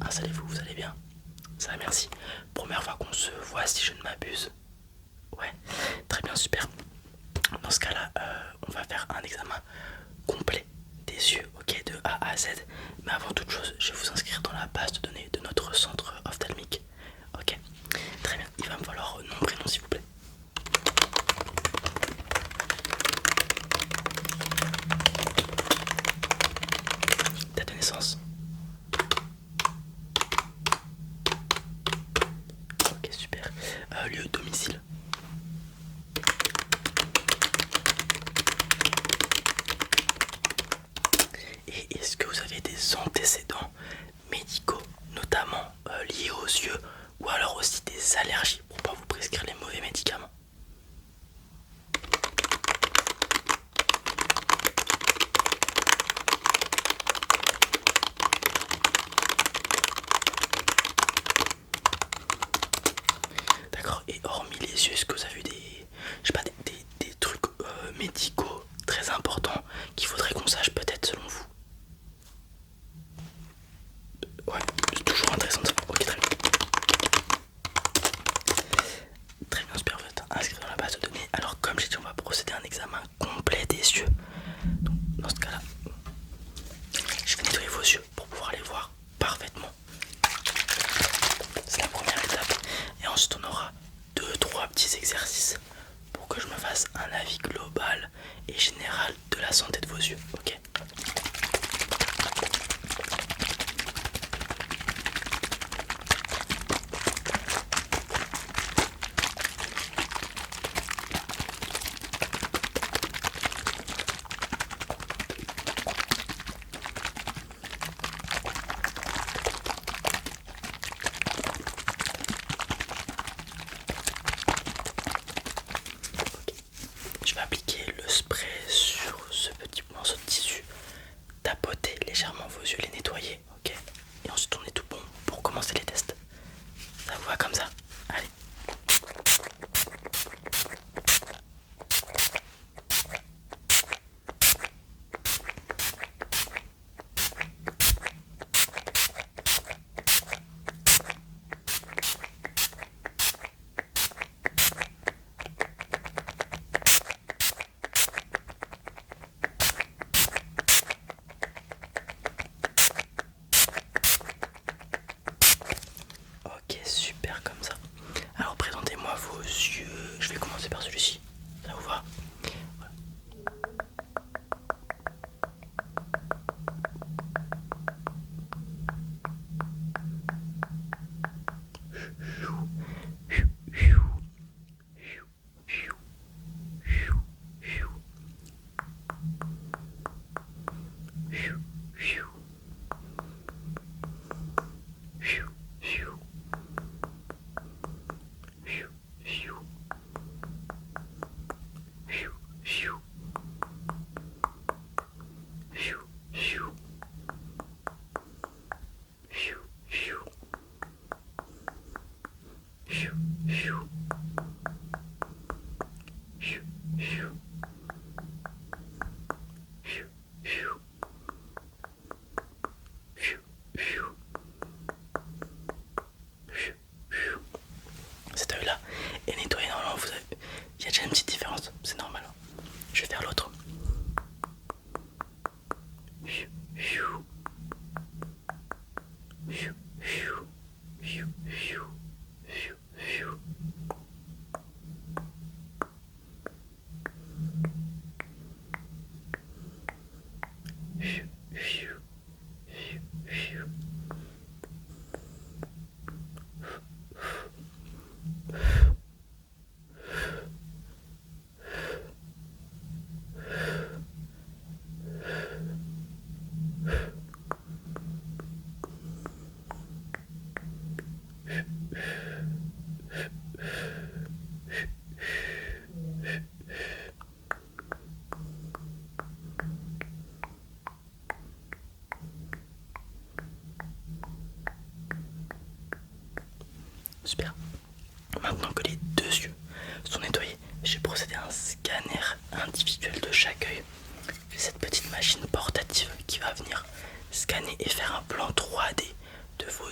Installez-vous, vous allez bien? Ça va, merci. Première fois qu'on se voit si je ne m'abuse. Ouais, très bien, super. Dans ce cas-là, on va faire un examen complet des yeux, ok, de A à Z. Mais avant toute chose, je vais vous inscrire dans la base de données de notre centre ophtalmique. Ok, très bien. Il va me falloir nom, prénom, s'il vous plaît. Date de naissance. Ok, super. Lieu, domicile. Et est-ce que vous avez des antécédents médicaux, notamment liés aux yeux, ou alors aussi des allergies pour pas vous prescrire les mauvais médicaments? D'accord. Et hormis les yeux, est-ce que vous avez des, je sais pas, des trucs médicaux très importants qu'il faudrait qu'on sache peut-être selon vous? Ouais, c'est toujours intéressant de savoir. Ok, très bien. Très bien, super, vous êtes inscrit dans la base de données. Alors comme j'ai dit, on va procéder à un examen complet des yeux. Donc dans ce cas-là, je vais nettoyer vos yeux pour pouvoir les voir parfaitement. C'est la première étape. Et ensuite on aura 2-3 petits exercices pour que je me fasse un avis global et général de la santé de vos yeux. Ok. Je vais appliquer le spray sur ce petit morceau de tissu, tapoter légèrement vos yeux, les nettoyer, ok. Et ensuite on est tout bon pour commencer les tests. Ça vous va comme ça? Allez. Ok, super comme ça. Alors présentez-moi vos yeux. Je vais commencer par celui-ci. Ça vous va? Voilà. Cet œil là est nettoyé normalement, vous avez... il y a déjà une petite différence, c'est normal. Je vais faire l'autre. Super. Maintenant que les deux yeux sont nettoyés, je vais procéder à un scanner individuel de chaque œil. J'ai cette petite machine portative qui va venir scanner et faire un plan 3D de vos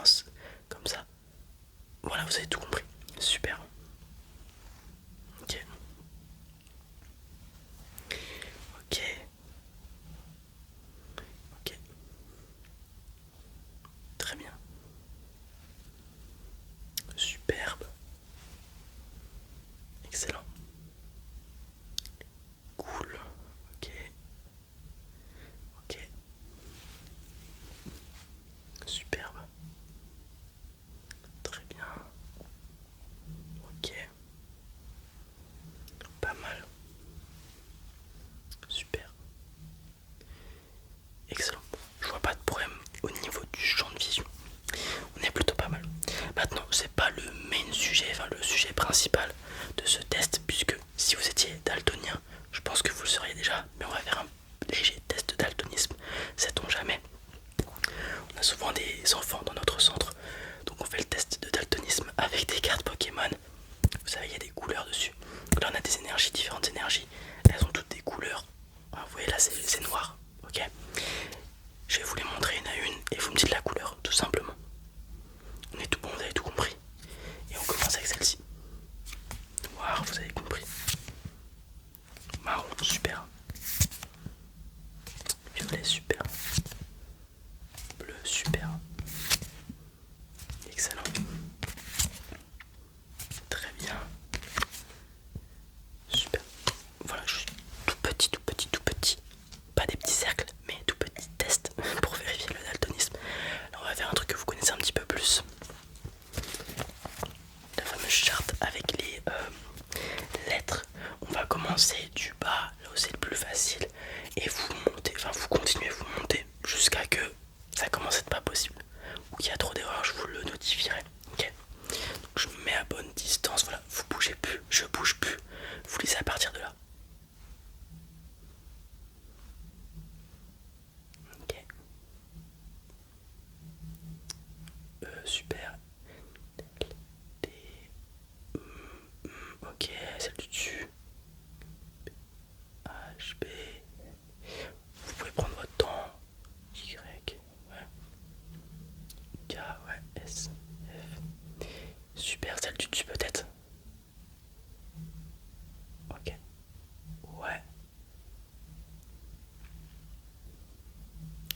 superbe. Excellent. Cool. Ok. Ok. Superbe. Très bien. Ok. Pas mal. Super. Excellent. Je vois pas de problème au niveau du champ de vision. On est plutôt pas mal. Maintenant, c'est pas le main sujet, enfin le sujet principal de ce test, puisque si vous étiez daltonien, je pense que vous le seriez déjà, mais on va faire un léger test de daltonisme, sait-on jamais. On a souvent des enfants dans notre centre, donc on fait le test de daltonisme avec des cartes Pokémon. Vous savez, il y a des couleurs dessus. Donc là, on a des énergies, différentes énergies. Elles ont toutes des couleurs. Alors, vous voyez là, c'est noir. Ok. Je vais vous les montrer une à une et vous me dites la couleur, tout simplement. On est tout bon, vous avez tout compris. Et on commence avec celle-ci. Noir, vous avez compris. Marron, super. Violet, super. Bleu, super. Excellent. Très bien. Super. Voilà, je suis tout petit, tout petit, tout petit. Pas des petits cercles, mais tout petit test pour vérifier le daltonisme. Là, on va faire un truc que vous connaissez un petit peu plus. La fameuse charte avec les lettres. On va commencer du bas, là où c'est le plus facile, et vous montez, enfin vous continuez, vous montez jusqu'à que ça commence à être pas possible. Ou qu'il y a trop d'erreurs, je vous le notifierai. Ok. Donc je me mets à bonne distance, voilà, vous bougez plus, je bouge plus. Vous lisez à partir de là. Ok. Super. D. Ok, celle du dessus. H, B. Vous pouvez prendre votre temps. Y, ouais. K, ouais. S, F. Super, celle du dessus peut-être. Ok. Ouais.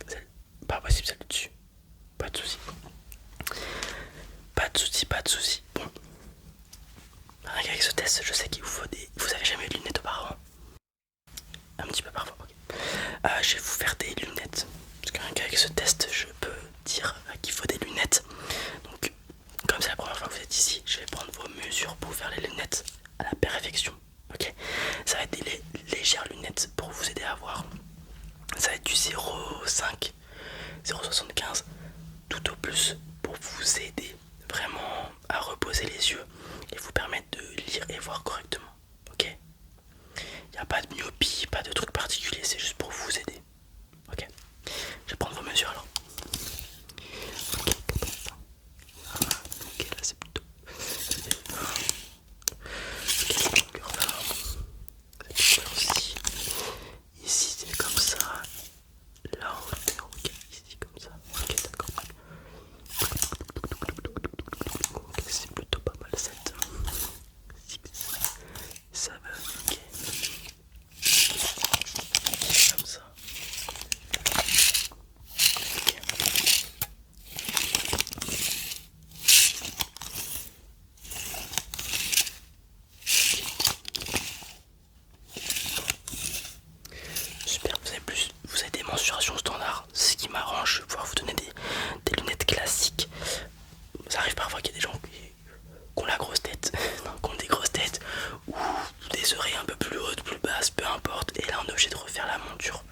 Celle... Pas possible celle du dessus. Pas de soucis. Pas de soucis, pas de soucis. Bon. Rien qu'avec ce test, je sais qu'il vous faut des... Vous avez jamais eu de lunettes auparavant? Un petit peu parfois, ok. Je vais vous faire des lunettes. Parce que rien qu'avec ce test, je peux dire qu'il faut des lunettes. Donc, comme c'est la première fois que vous êtes ici, je vais prendre vos mesures pour faire les lunettes à la perfection. Ok. Ça va être des légères lunettes pour vous aider à voir. Ça va être du 0,5, 0,75, tout au plus pour vous aider vraiment à reposer les yeux et vous permettre de lire et voir correctement. Ok. Il n'y a pas de myopie, pas de truc particulier, c'est juste pour vous aider. Ok. Je vais prendre vos mesures alors. Ok, comme ça. Ok, là c'est plutôt. Ok, cette longueur là. Cette longueur ci. Ici c'est comme ça. Là en hauteur, ok, ici comme ça. Ok, d'accord. Ok, c'est plutôt pas mal cette. 6, 7, ok. Comme ça. Super, vous avez des mensurations standards, ce qui m'arrange, je vais pouvoir vous donner des lunettes classiques. Ça arrive parfois qu'il y a des gens qui ont la grosse tête, non, qui ont des grosses têtes, ou des oreilles un peu plus hautes, plus basses, peu importe, et là on est obligé de refaire la monture.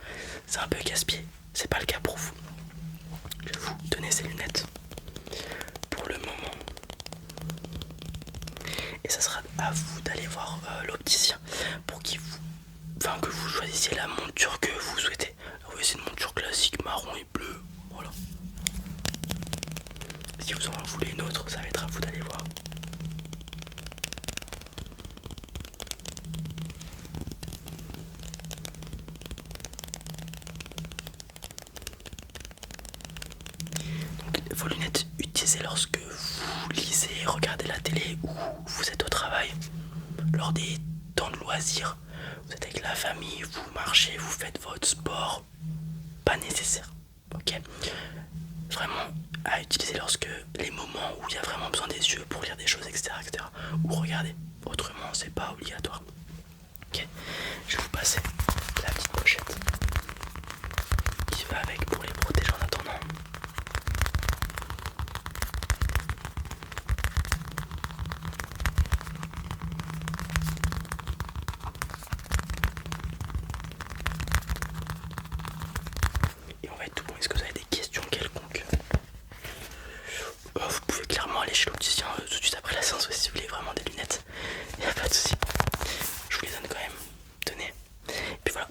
C'est un peu casse-pied, c'est pas le cas pour vous. Je vais vous donner ces lunettes pour le moment. Et ça sera à vous d'aller voir l'opticien pour qu'il vous... Enfin, que vous choisissiez la monture que vous souhaitez. Là, vous voyez, c'est une monture classique marron et bleu. Voilà. Si vous en voulez une autre, ça va être à vous d'aller voir. Donc, vos lunettes, utilisez lorsque vous lisez, regardez la télé ou vous êtes au travail. Lors des temps de loisirs, vous êtes avec la famille, vous marchez, vous faites votre sport. Pas nécessaire. Ok. Vraiment, à utiliser lorsque les moments où il y a vraiment besoin des yeux pour lire des choses, etc. etc. ou regarder. Autrement, c'est pas obligatoire. Ok, je vais vous passer la petite pochette qui va avec pour les protéger en attendant. Et on va être tout bon. Est-ce que vous avez des questions quelconques? Vous pouvez clairement aller chez l'opticien tout de suite après la séance si vous voulez vraiment des lunettes. Il n'y a pas de souci. Je vous les donne quand même. Tenez. Et puis voilà.